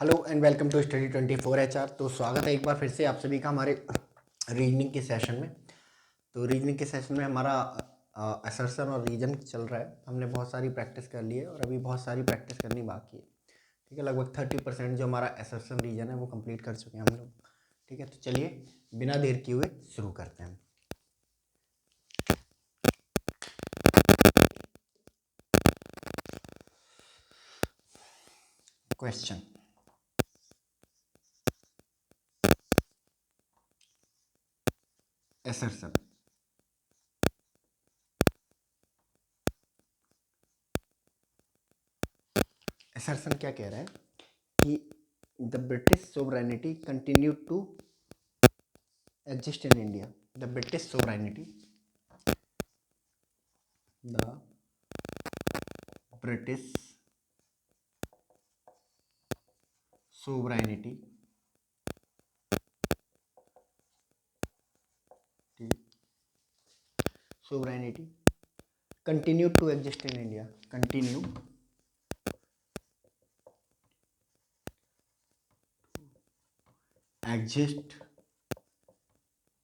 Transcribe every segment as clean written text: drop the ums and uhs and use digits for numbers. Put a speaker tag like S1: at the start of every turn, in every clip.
S1: Hello and welcome to study 24 HR। तो स्वागत है एक बार फिर से आप सभी का हमारे रीजनिंग के सेशन में। तो रीजनिंग के सेशन में हमारा असर्शन और रीजन चल रहा है। हमने बहुत सारी प्रैक्टिस कर ली है और अभी बहुत सारी प्रैक्टिस करनी बाकी है। ठीक है, लगभग 30% जो हमारा असर्शन रीजन है वो कंप्लीट कर चुके हैं हम लोग। ठीक है, तो चलिए बिना देर किए हुए शुरू करते हैं। Question, assertion. असर्शन क्या कह रहा है कि the British sovereignty continue to exist in India. The British sovereignty, the British sovereignty sovereignty continue to exist in India. Continue exist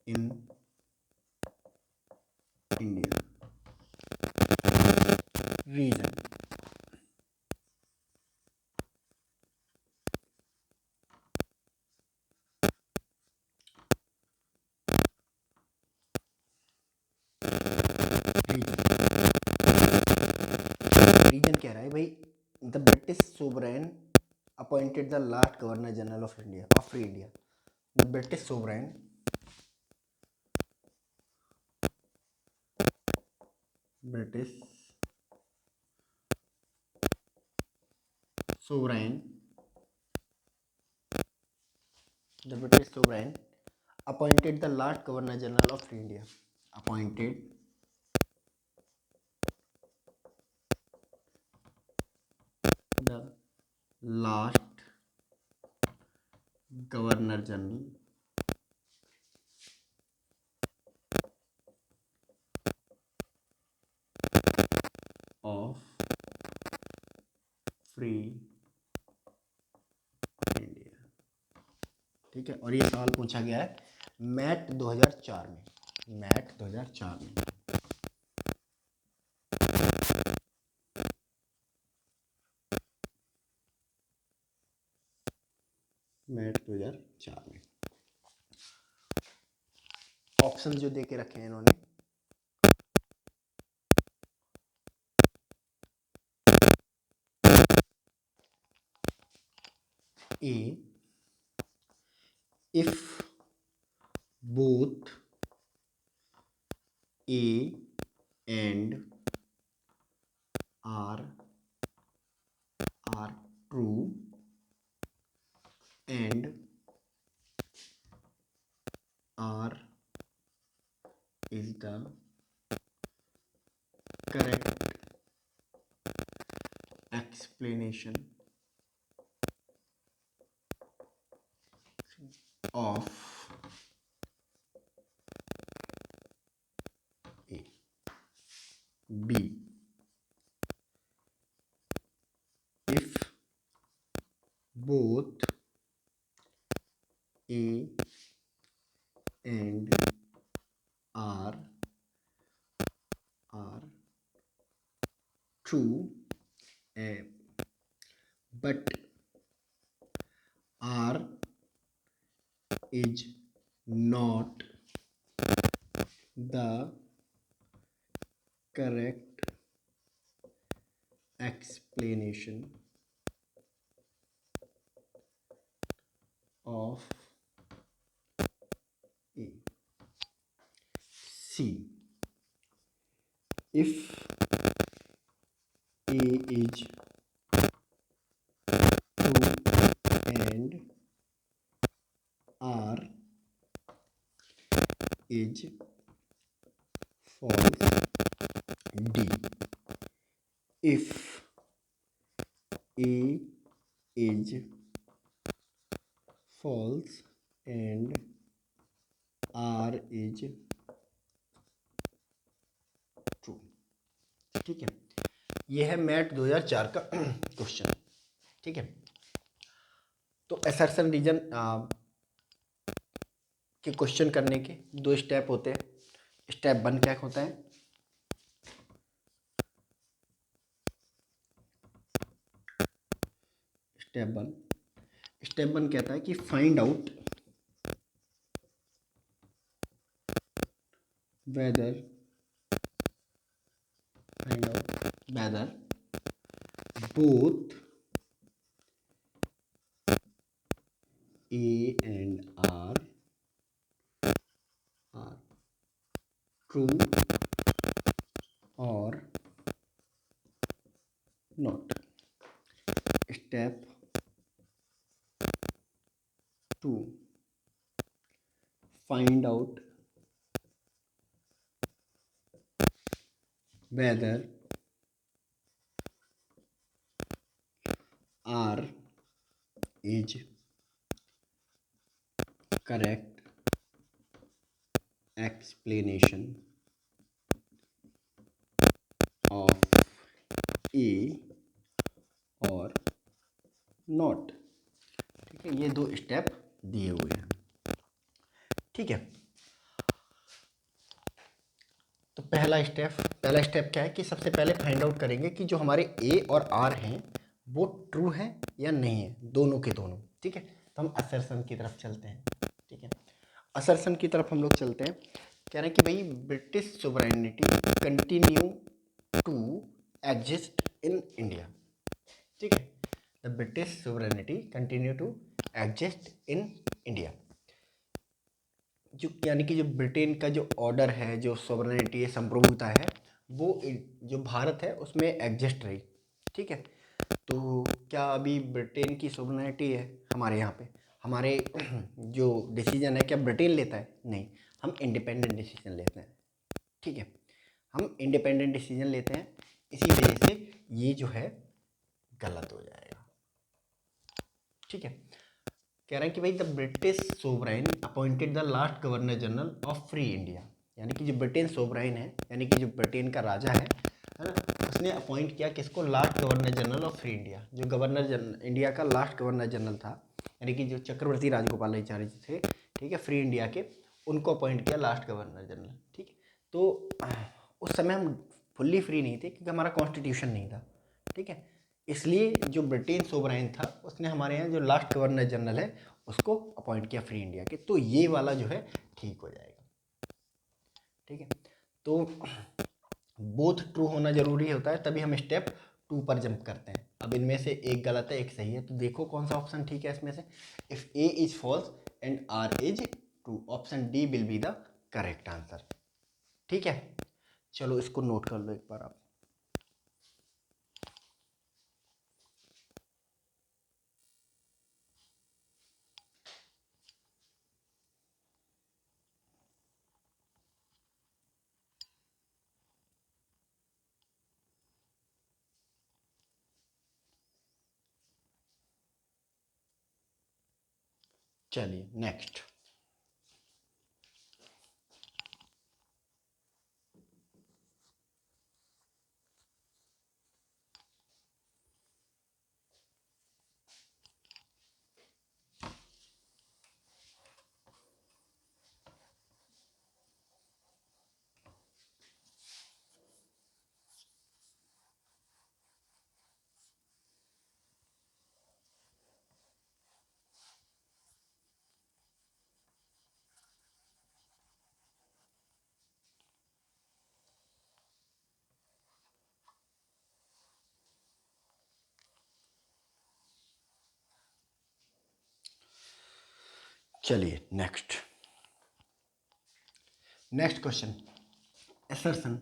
S1: in India. Reason, reason कह रहा है भाई the British sovereign appointed the last governor general of India of free India. The British sovereign British sovereign the British sovereign appointed the last governor general of India. Appointed the last governor general of free India. ठीक है, और ये सवाल पूछा गया है mat 2004 में। Mat 2004 में मैट 2004 में ऑप्शन जो दे के रखे हैं इन्होंने, ए if both A and R are true and R is the correct explanation of A. B, if both A and R are true, but R is not the correct explanation of A. C, if A is true and R is false. D, if A is false and R is true। ठीक है, ये है mat 2004 का question. ठीक है, तो assertion reason के question करने के दो स्टेप होते हैं। स्टेप 1 क्या होता है? स्टेप 1 कहता है कि find out whether both A and R are true or not. Step 2, find out whether R is correct explanation of A और नॉट। ठीक है, ये दो स्टेप दिए हुए हैं। ठीक है, तो पहला स्टेप क्या है कि सबसे पहले फाइंड आउट करेंगे कि जो हमारे ए और आर हैं वो ट्रू है या नहीं है, दोनों के दोनों। ठीक है, तो हम असर्शन की तरफ चलते हैं। ठीक है, असर्शन की तरफ हम लोग चलते हैं। कह रहे हैं कि भाई British sovereignty continue to exist in India. ठीक है, the British sovereignty continue to exist in India. जो यानी कि जो ब्रिटेन का जो ऑर्डर है, जो सोवरेनिटी है, संप्रभुता है, वो जो भारत है उसमें एग्जिस्ट रही। ठीक है, तो क्या अभी ब्रिटेन की सोवरेनिटी है हमारे यहाँ पे? हमारे जो डिसीजन है क्या ब्रिटेन लेता है? नहीं, हम इंडिपेंडेंट डिसीजन लेते हैं। ठीक है, हम इंडिपेंडेंट डिसीजन लेते हैं, इसी वजह से ये जो है गलत हो जाएगा। ठीक है, कह रहे हैं कि भाई the British sovereign appointed the last governor general of free India. यानी कि जो ब्रिटेन सोवराइन है, यानी कि जो ब्रिटेन का राजा है ना, उसने अपॉइंट किया किसको? Last governor general of free India. जो इंडिया का लास्ट गवर्नर जनरल था, यानी कि जो चक्रवर्ती राजगोपालाचारी थे, ठीक है, फ्री इंडिया के, उनको अपॉइंट किया लास्ट गवर्नर जनरल। ठीक है, तो उस समय हम फुल्ली फ्री नहीं थे क्योंकि हमारा कॉन्स्टिट्यूशन नहीं था। ठीक है, इसलिए जो ब्रिटेन सोवराइन था उसने हमारे यहाँ जो लास्ट गवर्नर जनरल है उसको अपॉइंट किया फ्री इंडिया के। तो ये वाला जो है ठीक हो जाएगा। ठीक है, तो बोथ ट्रू होना जरूरी होता है, तभी हम स्टेप 2 पर जंप करते हैं। अब इनमें से एक गलत है, एक सही है, तो देखो कौन सा ऑप्शन ठीक है इसमें से। If A is false and R is true, option D will be the correct answer. ठीक है, चलो इसको नोट कर लो एक बार आप। चलिए नेक्स्ट। चलिए next question. assertion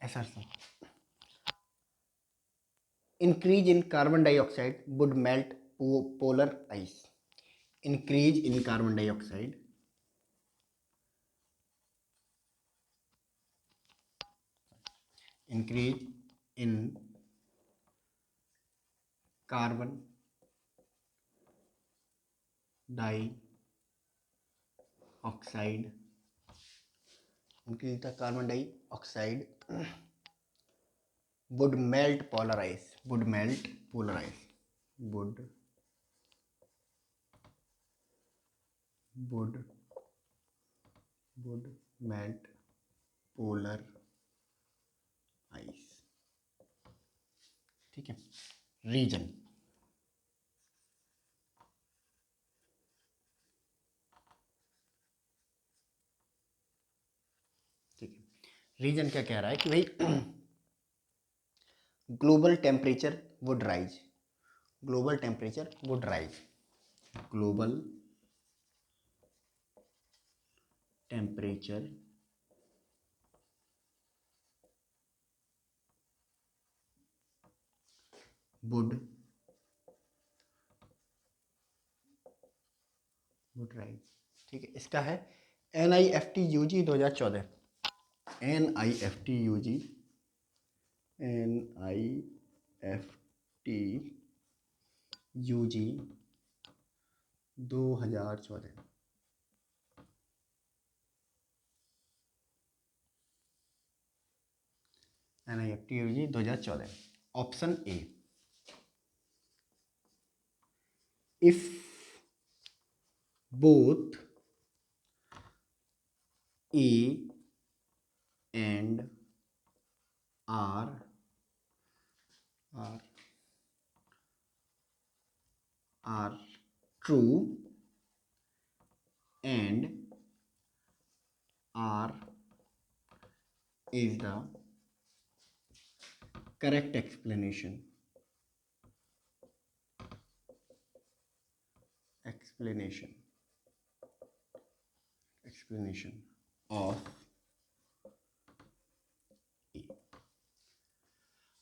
S1: assertion increase in carbon dioxide would melt polar ice। increase in carbon dioxide increase in carbon dioxide उनकी carbon dioxide would melt polarize would melt polarize would would melt polar ice. ठीक है. Reason, ठीक है. Reason क्या कह रहा है कि भाई global temperature would rise, global temperature would rise, global temperature would rise. ठीक है. इसका है NIFT-UG 2014, NIFT-UG 2014. NIFT-UG 2014. Option A, if both A and R are true and R is the correct explanation of A.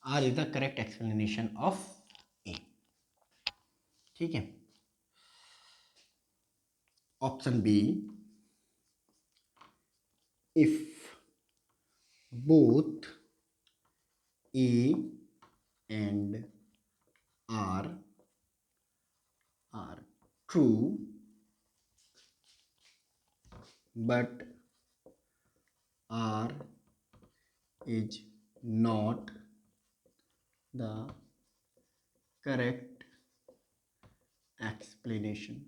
S1: R is the correct explanation of A. ठीक है. Option B, if both A and R are true but R is not the correct explanation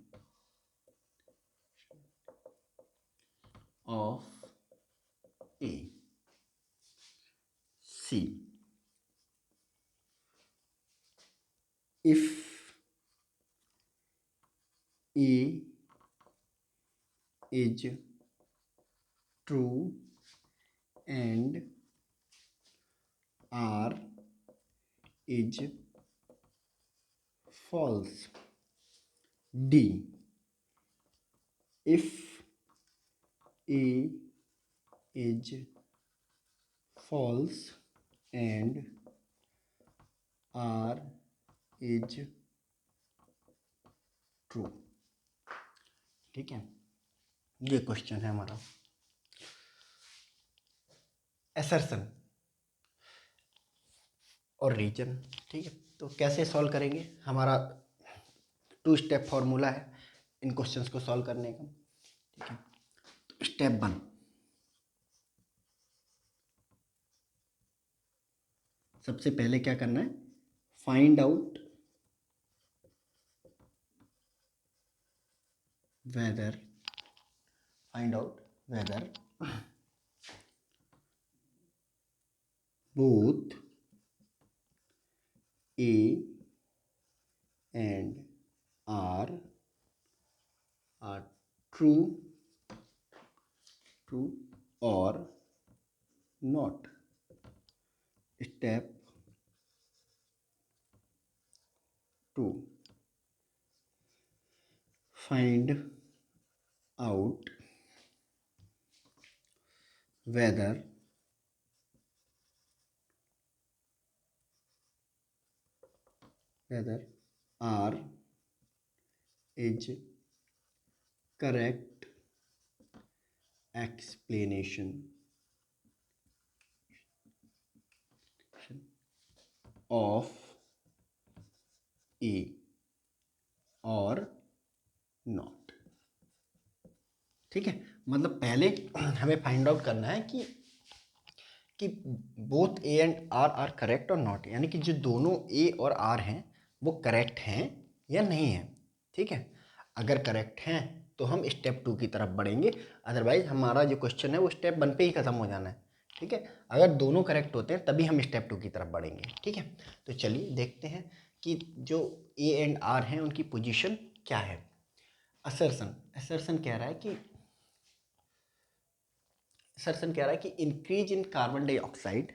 S1: of A. C, if A is true and R is false. D, if A is false and R is true. ठीक है. ये question है हमारा assertion और reason. ठीक है. तो कैसे सॉल्व करेंगे, हमारा 2 स्टेप फॉर्मूला है इन क्वेश्चंस को सॉल्व करने का. ठीक है. तो स्टेप 1, सबसे पहले क्या करना है, find out whether both A and R are true or not. Step 2, find out whether R is correct explanation of A or not. ठीक है. मतलब पहले हमें फाइंड आउट करना है कि both A and R correct और नॉट, यानी कि जो दोनों ए और आर हैं वो करेक्ट हैं या नहीं है। ठीक है, अगर करेक्ट हैं तो हम स्टेप 2 की तरफ बढ़ेंगे, अदरवाइज हमारा जो क्वेश्चन है वो स्टेप 1 पे ही खत्म हो जाना है। ठीक है, अगर दोनों करेक्ट होते हैं तभी हम स्टेप 2 की तरफ बढ़ेंगे। ठीक है, तो चलिए देखते हैं कि जो ए एंड आर हैं उनकी पोजीशन क्या है। असर्शन असर्शन कह रहा है कि असर्शन कह रहा है कि increase in carbon dioxide,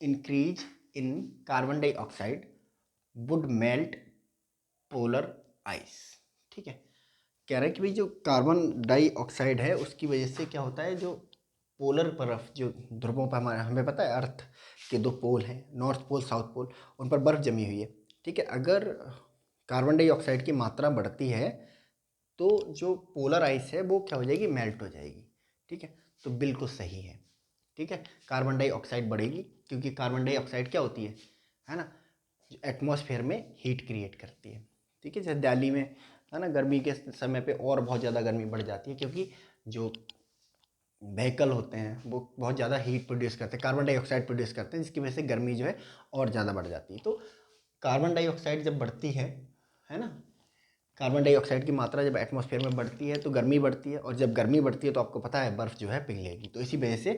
S1: increase in carbon dioxide would melt polar ice. ठीक है, कह रहा है कि भाई जो कार्बन डाइऑक्साइड है उसकी वजह से क्या होता है, जो पोलर बर्फ, जो ध्रुवों पर हमारे हमें पता है अर्थ के दो पोल हैं, नॉर्थ पोल साउथ पोल, उन पर बर्फ जमी हुई है। ठीक है, अगर कार्बन डाइऑक्साइड की मात्रा बढ़ती है तो जो पोलर आइस है वो क्या हो जाएगी, मेल्ट हो जाएगी। ठीक है, तो बिल्कुल सही है। ठीक है, कार्बन डाइऑक्साइड बढ़ेगी क्योंकि कार्बन डाइऑक्साइड क्या होती है ना, एटमॉस्फेयर में हीट क्रिएट करती है। ठीक है, जैसे दिल्ली में है ना, गर्मी के समय पे और बहुत ज़्यादा गर्मी बढ़ जाती है क्योंकि जो व्हीकल होते हैं वो बहुत ज़्यादा हीट प्रोड्यूस करते हैं, कार्बन डाइऑक्साइड प्रोड्यूस करते हैं, जिसकी वजह से गर्मी जो है और ज़्यादा बढ़ जाती है। तो कार्बन डाइऑक्साइड जब बढ़ती है ना, कार्बन डाइऑक्साइड की मात्रा जब एटमॉस्फेयर में बढ़ती है तो गर्मी बढ़ती है, और जब गर्मी बढ़ती है तो आपको पता है बर्फ़ जो है पिघलेगी। तो इसी वजह से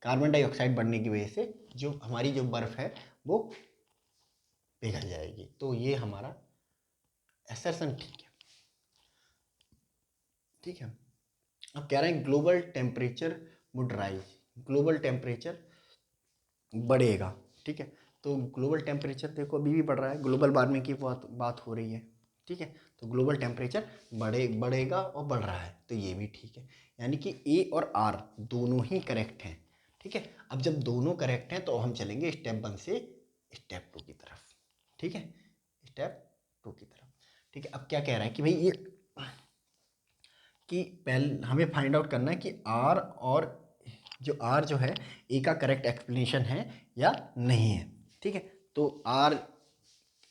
S1: कार्बन डाइऑक्साइड बढ़ने की वजह से जो हमारी जो बर्फ़ है वो पिघल जाएगी। तो ये हमारा एसर्शन ठीक है। ठीक है, अब कह रहे हैं global temperature would rise, global temperature बढ़ेगा। ठीक है, तो ग्लोबल टेम्परेचर देखो अभी भी बढ़ रहा है, ग्लोबल वार्मिंग की बात हो रही है। ठीक है, तो ग्लोबल टेम्परेचर बढ़ेगा और बढ़ रहा है, तो ये भी ठीक है, यानी कि ए और आर दोनों ही करेक्ट हैं। ठीक है, अब जब दोनों करेक्ट हैं तो हम चलेंगे स्टेप 1 से स्टेप 2 की तरफ। ठीक है, स्टेप 2 की तरफ। ठीक है, अब क्या कह रहा है कि भाई ये कि पहले हमें फाइंड आउट करना है कि आर और जो आर जो है ए का करेक्ट एक्सप्लेनेशन है या नहीं है। ठीक है, तो आर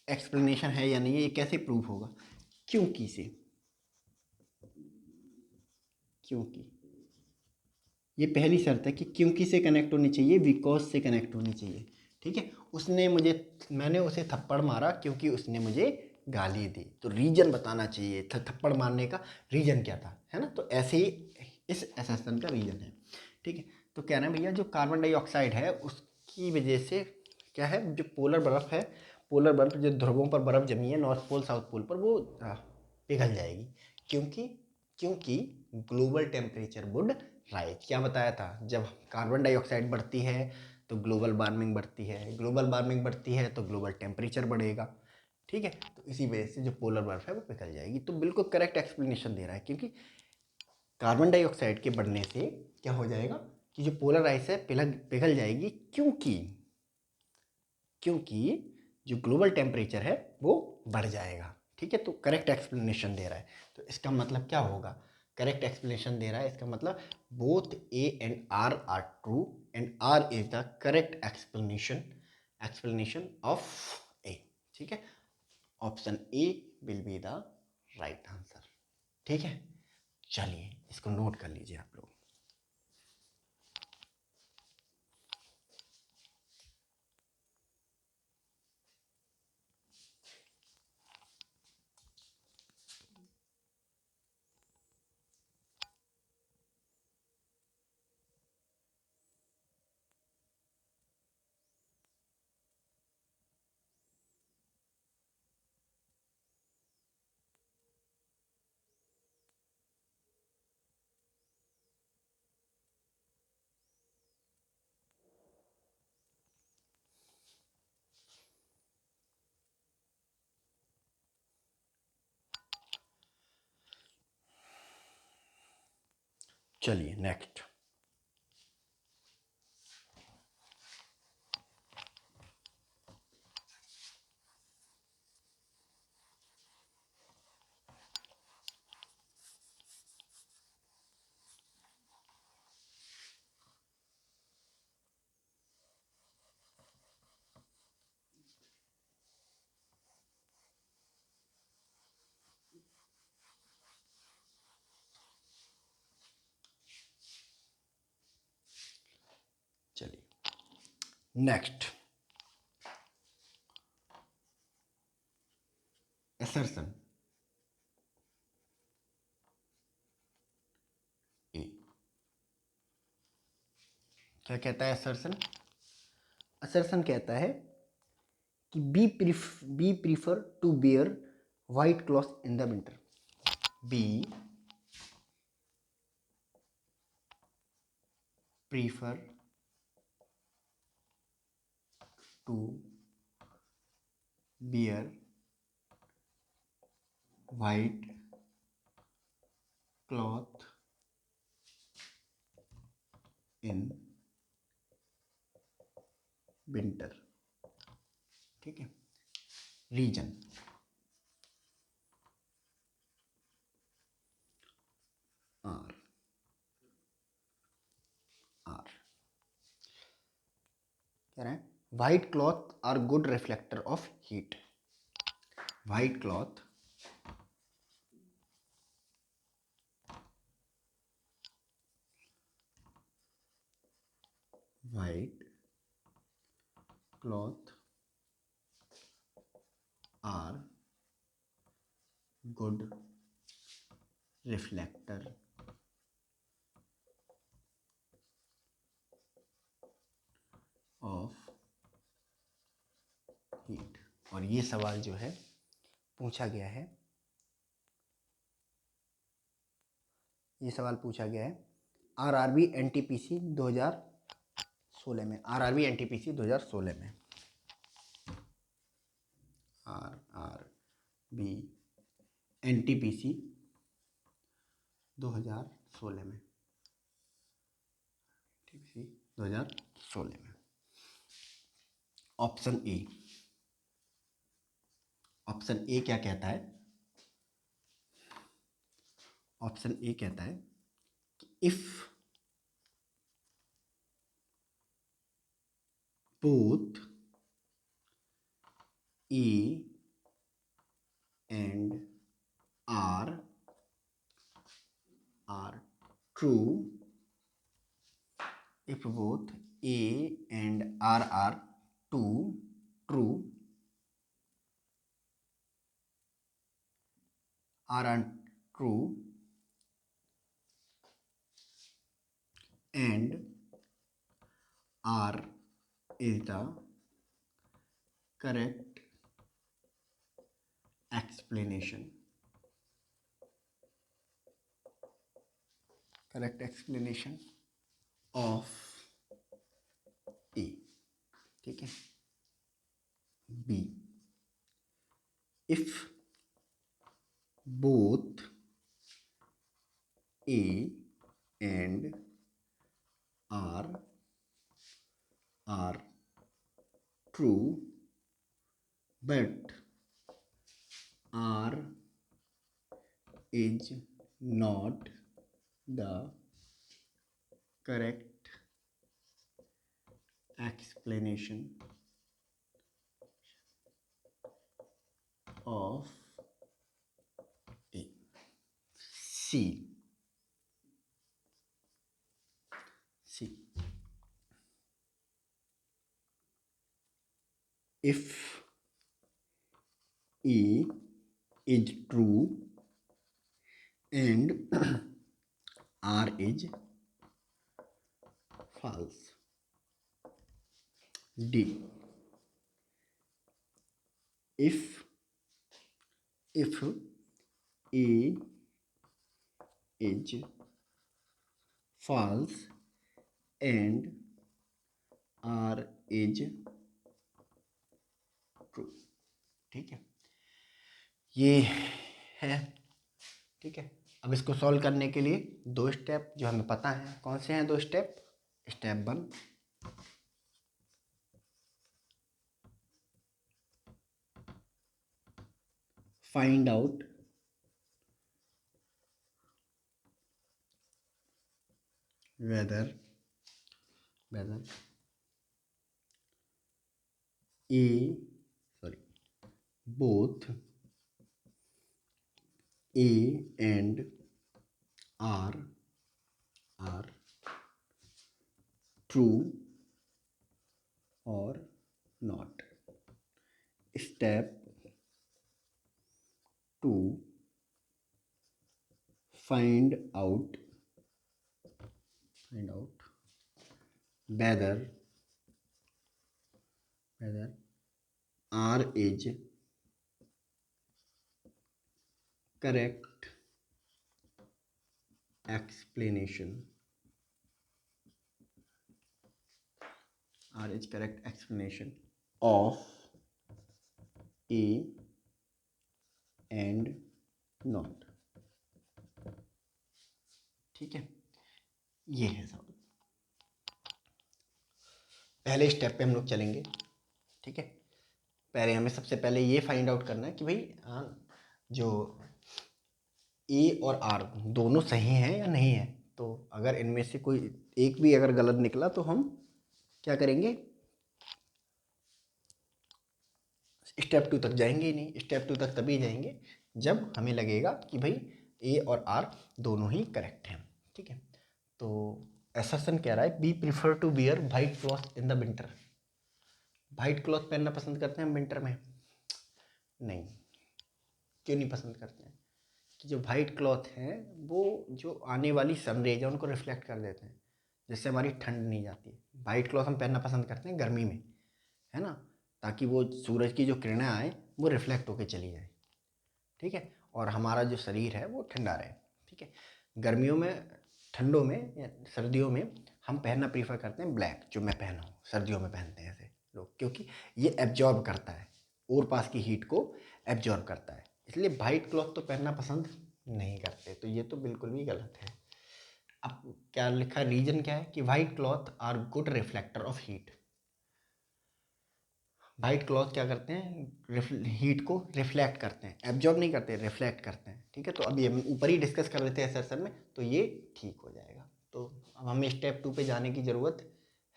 S1: एक्सप्लेनेशन है या नहीं है, ये कैसे प्रूव होगा, क्योंकि से, क्योंकि ये पहली शर्त है कि क्योंकि से कनेक्ट होनी चाहिए, बिकॉज से कनेक्ट होनी चाहिए। ठीक है, मैंने उसे थप्पड़ मारा क्योंकि उसने मुझे गाली दी, तो रीजन बताना चाहिए था, थप्पड़ मारने का रीजन क्या था, है ना, तो ऐसे ही इस एसेसन का रीजन है। ठीक है, तो कह रहे हैं भैया जो कार्बन डाइऑक्साइड है उसकी वजह से क्या है, जो पोलर बर्फ है, पोलर बर्फ जो ध्रुवों पर बर्फ जमी है नॉर्थ पोल साउथ पोल पर, वो पिघल जाएगी क्योंकि क्योंकि ग्लोबल टेम्परेचर वुड राइज। क्या बताया था, जब कार्बन डाइऑक्साइड बढ़ती है तो ग्लोबल वार्मिंग बढ़ती है, ग्लोबल वार्मिंग बढ़ती है तो ग्लोबल टेम्परेचर बढ़ेगा। ठीक है, तो इसी वजह से जो पोलर बर्फ है वो पिघल जाएगी। तो बिल्कुल करेक्ट एक्सप्लेनेशन दे रहा है, क्योंकि कार्बन डाइऑक्साइड के बढ़ने से क्या हो जाएगा कि जो पोलर आइस है पिघल जाएगी, क्योंकि क्योंकि जो ग्लोबल टेम्परेचर है वो बढ़ जाएगा। ठीक है, तो करेक्ट एक्सप्लेनेशन दे रहा है, तो इसका मतलब क्या होगा, करेक्ट एक्सप्लेनेशन दे रहा है, इसका मतलब both A and R true and R is the correct explanation of A. ठीक है, option A will be the right answer. ठीक है, चलिए इसको नोट कर लीजिए आप लोग। चलिए नेक्स्ट, नेक्स्ट, assertion ए। क्या कहता है assertion? assertion कहता है कि we prefer to bear white cloth in the winter. We prefer to bear white cloth in winter. ठीक है। रीजन, आर आर कह रहे हैं white cloth are good reflector of heat. White cloth white cloth are good reflector of heat. और ये सवाल जो है पूछा गया है, ये सवाल पूछा गया है आरआरबी एनटीपीसी 2016 में। आरआरबी एनटीपीसी 2016 में। आरआरबी एनटीपीसी 2016 में। एनटीपीसी 2016 में। ऑप्शन ए, ऑप्शन ए क्या कहता है? ऑप्शन ए कहता है कि if both A and R are true, if both A and R are true, R are true, and R is the correct explanation. Correct explanation of A। ठीक है। B, if both A and R are true, but R is not the correct explanation of A। C, if A is true and R is false। D, if A is false and R is true। ठीक है, ये है। ठीक है, अब इसको solve करने के लिए दो स्टेप जो हमें पता है, कौन से हैं दो step? Step 1, find out whether both A and R are true or not. Step 2, find out whether R is correct explanation of A and not. ठीक है, ये है सब। पहले स्टेप पे हम लोग चलेंगे। ठीक है, पहले हमें सबसे पहले ये फाइंड आउट करना है कि भाई जो ए और आर दोनों सही हैं या नहीं है। तो अगर इनमें से कोई एक भी अगर गलत निकला तो हम क्या करेंगे, स्टेप 2 तक जाएंगे ही नहीं। स्टेप 2 तक तभी जाएंगे जब हमें लगेगा कि भाई ए और आर दोनों ही करेक्ट हैं। ठीक है, तो असर्शन कह रहा है we prefer to wear white cloth in the winter. White cloth पहनना पसंद करते हैं हम विंटर में? नहीं। क्यों नहीं पसंद करते हैं? कि जो वाइट क्लॉथ हैं वो जो आने वाली सनरेज है उनको रिफ्लेक्ट कर देते हैं, जिससे हमारी ठंड नहीं जाती। वाइट क्लॉथ हम पहनना पसंद करते हैं गर्मी में, है ना, ताकि वो सूरज की जो किरणें आए वो रिफ्लेक्ट होके चली जाए। ठीक है, और हमारा जो शरीर है वो ठंडा रहे। ठीक है, गर्मियों में, ठंडों में या सर्दियों में हम पहनना प्रीफर करते हैं ब्लैक, जो मैं पहना हूँ सर्दियों में पहनते हैं ऐसे लोग, क्योंकि ये एब्जॉर्ब करता है, और पास की हीट को एब्जॉर्ब करता है। इसलिए वाइट क्लॉथ तो पहनना पसंद नहीं करते, तो ये तो बिल्कुल भी गलत है। अब क्या लिखा, रीजन क्या है कि white cloth are good reflector of heat. White cloth क्या करते हैं, हीट को रिफ्लेक्ट करते हैं, एब्जॉर्ब नहीं करते, रिफ्लेक्ट करते हैं। ठीक है, तो अभी हम ऊपर ही डिस्कस कर लेते हैं एसर्शन में, तो ये ठीक हो जाएगा। तो अब हमें स्टेप 2 पे जाने की ज़रूरत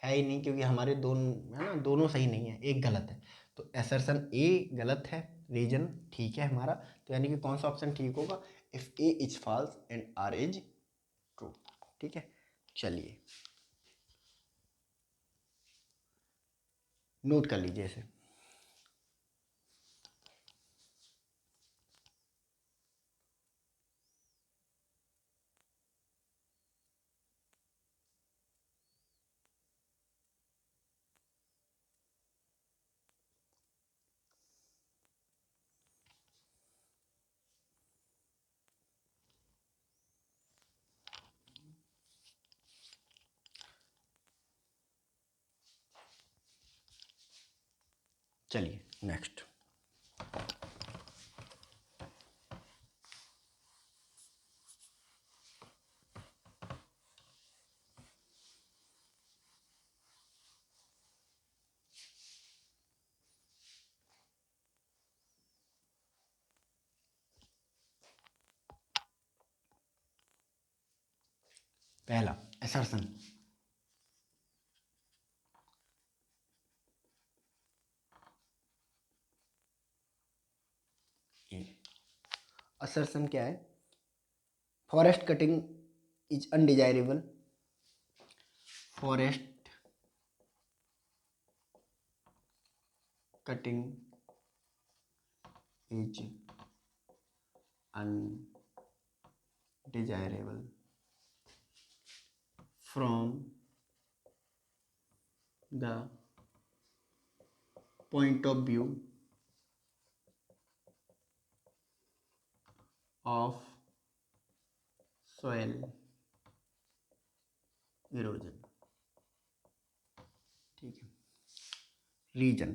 S1: है ही नहीं, क्योंकि हमारे दोनों, है ना, दोनों सही नहीं है, एक गलत है। तो एसर्शन ए गलत है, रीजन ठीक है हमारा। तो यानी कि कौन सा ऑप्शन ठीक होगा, if A is false and R is true. ठीक है, चलिए नोट कर लीजिए इसे। चलिए नेक्स्ट। पहला असर्शन, असर्शन क्या है, forest cutting is undesirable. Forest cutting is undesirable from the point of view of soil erosion. ठीक है, रीजन,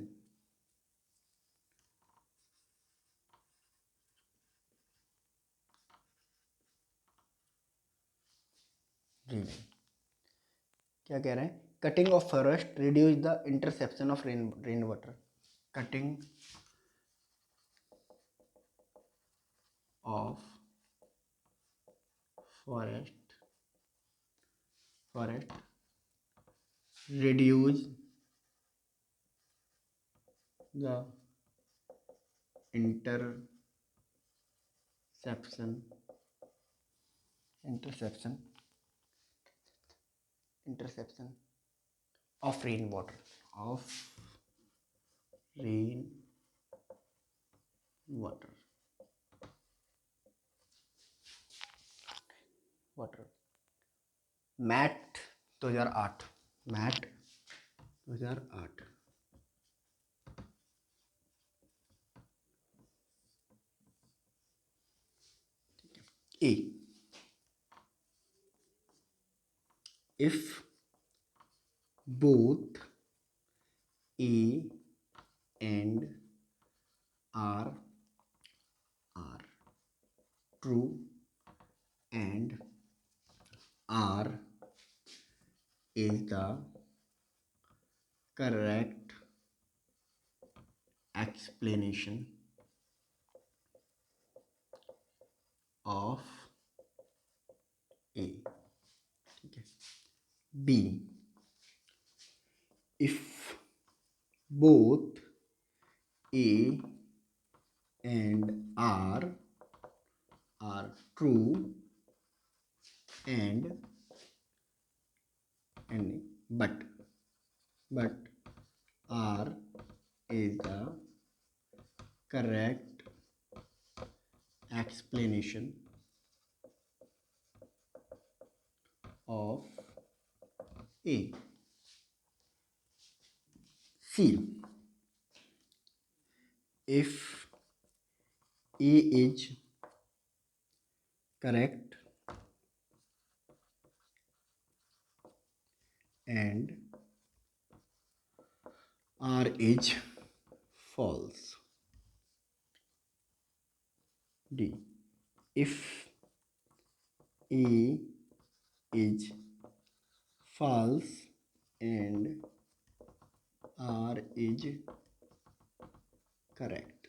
S1: रीजन क्या कह रहे हैं, cutting of forest reduce the interception of rain water. Cutting of forest reduce the interception interception of rain water, of rain water, water. MAT 2008, MAT 2008। A, if both A and R are true and R is the correct explanation of A, ठीक है। B, if both A and R are true and but R is the correct explanation of A. C, if A is correct and R is false. D, if A is false and R is correct,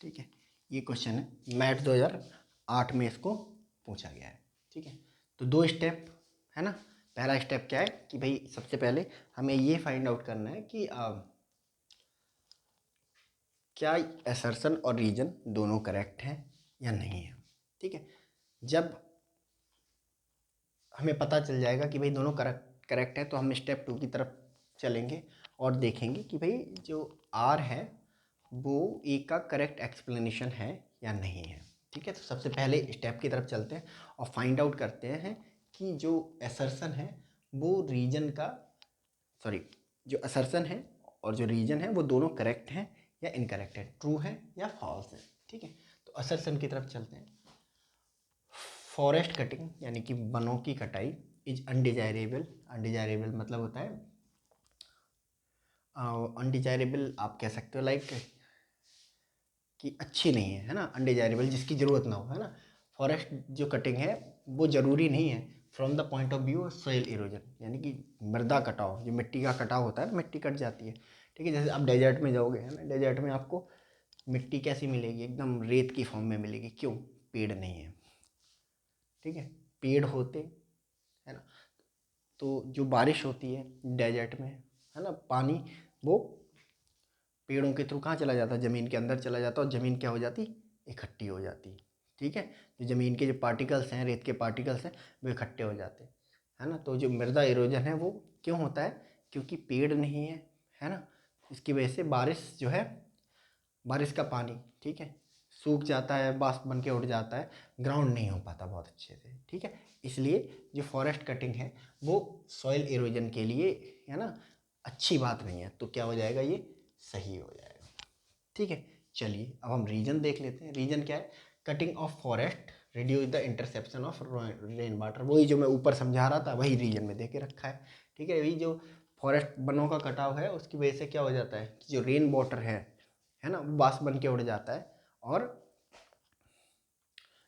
S1: ठीक है। ये question है mat 2008 में इसको पूछा गया है, ठीक है। तो दो स्टेप है ना। पहला स्टेप क्या है कि भाई सबसे पहले हमें ये फाइंड आउट करना है कि क्या असर्शन और रीजन दोनों करेक्ट हैं या नहीं है, ठीक है। जब हमें पता चल जाएगा कि भाई दोनों करेक्ट है तो हम स्टेप 2 की तरफ चलेंगे और देखेंगे कि भाई जो आर है वो ए का करेक्ट एक्सप्लेनेशन है या नहीं है, ठीक है। तो सबसे पहले स्टेप की तरफ चलते हैं और फाइंड आउट करते हैं कि जो असर्शन है वो रीजन का जो असर्शन है और जो रीजन है वो दोनों करेक्ट हैं या इनकरेक्ट है, ट्रू है या फॉल्स है, ठीक है। तो असर्शन की तरफ चलते हैं। फॉरेस्ट कटिंग यानी कि वनों की कटाई इज अनडिजायरेबल। अनडिजायरेबल मतलब होता है अनडिजायरेबल, आप कह सकते हो लाइक कि अच्छी नहीं है ना। अनडिजायरेबल जिसकी ज़रूरत ना हो, है ना। फॉरेस्ट जो कटिंग है वो ज़रूरी नहीं है from the point of view of soil erosion, यानी कि मृदा कटाव, जो मिट्टी का कटाव होता है ना, मिट्टी कट जाती है, ठीक है। जैसे आप डेजर्ट में जाओगे, है ना, डेजर्ट में आपको मिट्टी कैसी मिलेगी, एकदम रेत की फॉर्म में मिलेगी। क्यों? पेड़ नहीं है, ठीक है। पेड़ होते, है ना, तो जो बारिश होती है डेजर्ट में, है ना, पानी वो पेड़ों के थ्रू कहाँ चला जाता है? ज़मीन के अंदर चला जाता है और ज़मीन क्या हो जाती? इकट्ठी हो जाती, ठीक है। जो ज़मीन के जो पार्टिकल्स हैं, रेत के पार्टिकल्स हैं, वो इकट्ठे हो जाते हैं, है ना। तो जो मृदा इरोजन है वो क्यों होता है? क्योंकि पेड़ नहीं है ना। इसकी वजह से बारिश जो है, बारिश का पानी, ठीक है, सूख जाता है, बाष्प बन के उड़ जाता है, ग्राउंड नहीं हो पाता बहुत अच्छे से, ठीक है। इसलिए जो फॉरेस्ट कटिंग है वो सॉइल इरोजन के लिए, है ना, अच्छी बात नहीं है। तो क्या हो जाएगा? ये सही हो जाएगा, ठीक है। चलिए अब हम रीजन देख लेते हैं। रीजन क्या है? Cutting of forest reduce the interception of rain water. वही जो मैं ऊपर समझा रहा था वही रीजन में दे के रखा है, ठीक है। वही जो फॉरेस्ट वनों का कटाव है उसकी वजह से क्या हो जाता है कि जो रेन वाटर है ना, वो बाष्प बन के उड़ जाता है और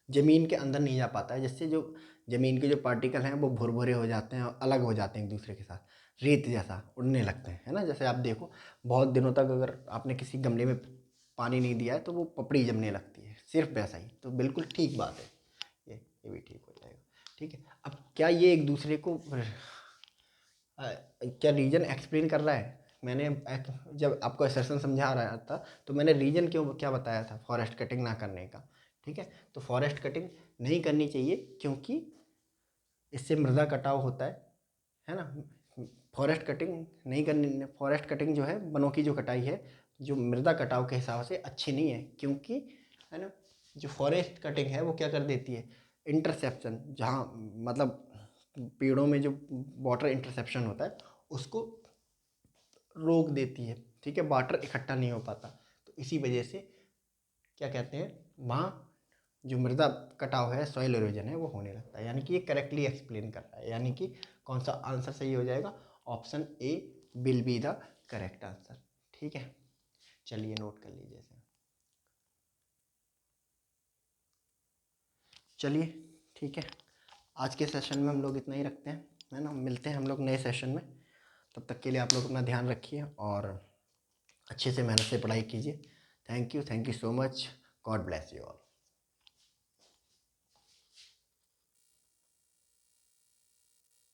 S1: ज़मीन के अंदर नहीं जा पाता है, जिससे जो ज़मीन के जो पार्टिकल हैं वो भुरभुरे हो जाते हैं और अलग हो जाते हैं एक दूसरे के साथ, रेत जैसा उड़ने लगते हैं, है ना। जैसे आप देखो बहुत दिनों तक अगर आपने किसी गमले में पानी नहीं दिया है तो वो पपड़ी जमने लगती है, सिर्फ वैसा ही। तो बिल्कुल ठीक बात है, ये भी ठीक हो जाएगा, ठीक है। अब क्या ये एक दूसरे को क्या रीजन एक्सप्लेन कर रहा है? मैंने जब आपको असर्शन समझा रहा था तो मैंने रीजन क्यों क्या बताया था फॉरेस्ट कटिंग ना करने का, ठीक है। तो फॉरेस्ट कटिंग नहीं करनी चाहिए क्योंकि इससे मृदा कटाव होता है ना। फॉरेस्ट कटिंग नहीं करनी। फॉरेस्ट कटिंग जो है, वनों की जो कटाई है, जो मृदा कटाव के हिसाब से अच्छी नहीं है, क्योंकि है ना, जो फॉरेस्ट कटिंग है वो क्या कर देती है, इंटरसेप्शन, जहाँ मतलब पेड़ों में जो वाटर इंटरसेप्शन होता है उसको रोक देती है, ठीक है, वाटर इकट्ठा नहीं हो पाता। तो इसी वजह से क्या कहते हैं, वहाँ जो मृदा कटाव है, सॉइल इरोजन है, वो होने लगता है। यानी कि ये करेक्टली एक्सप्लेन कर रहा है, यानी कि कौन सा आंसर सही हो जाएगा, option A will be the correct answer. ठीक है, चलिए नोट कर लीजिए इसे। चलिए ठीक है, आज के सेशन में हम लोग इतना ही रखते हैं, है ना। मिलते हैं हम लोग नए सेशन में, तब तक के लिए आप लोग अपना ध्यान रखिए और अच्छे से मेहनत से पढ़ाई कीजिए। Thank you so much, God bless you all.